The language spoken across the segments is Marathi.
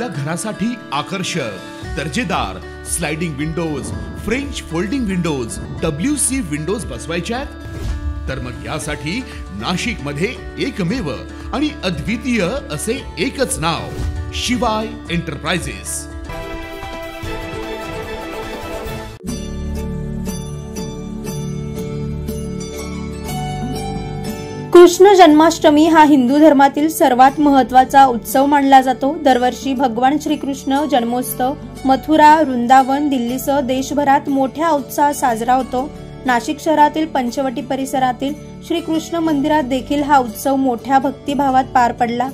आपल्या घरासाठी आकर्षक दर्जेदार sliding windows, French folding windows, WC windows बसवायच्यात? तर मग यासाठी नाशिक मध्ये एकमेव आणि अद्वितीय असे एकच नाव, शिवाय एंटरप्राइजेस। कृष्ण जन्माष्टमी हा हिंदू धर्मातील सर्वात महत्त्वाचा उत्सव मानला जातो। दरवर्षी भगवान श्रीकृष्ण जन्मोत्सव मथुरा, वृंदावन, दिल्लीसह देशभरात मोठ्या उत्साहात साजरा होतो। नाशिक शहरातील पंचवटी परिसरातील श्रीकृष्ण मंदिरात देखील हा उत्सव मोठ्या भक्तिभावात पार पडला।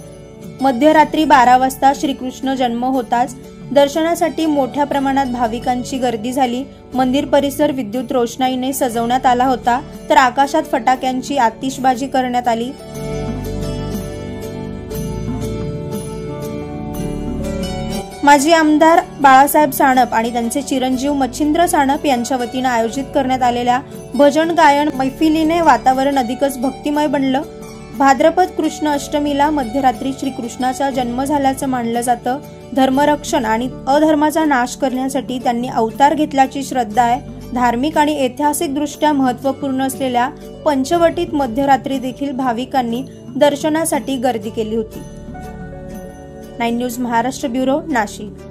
मध्यरात्री 12 वाजता श्रीकृष्ण जन्म होताच दर्शनासाठी मोठ्या प्रमाणात भाविकांची गर्दी झाली। मंदिर परिसर विद्युत रोषणाईने सजवण्यात आला होता, तर आकाशात फटाक्यांची आतिषबाजी करण्यात आली। माजी आमदार बाळासाहेब सानप आणि त्यांचे चिरंजीव मच्छिंद्र सानप यांच्या वतीने आयोजित करण्यात आलेल्या भजन गायन मैफिलीने वातावरण अधिकच भक्तिमय बनलं। भाद्रपद कृष्ण अष्टमीला मध्यरात्री श्रीकृष्णाचा जन्म झाल्याचं मानलं जातं। धर्मरक्षण आणि अधर्माचा नाश करण्यासाठी त्यांनी अवतार घेतल्याची श्रद्धा आहे। धार्मिक आणि ऐतिहासिक दृष्ट्या महत्त्वपूर्ण असलेल्या पंचवटीत मध्यरात्री देखील भाविकांनी दर्शनासाठी गर्दी केली होती। 9 न्यूज महाराष्ट्र ब्युरो, नाशिक।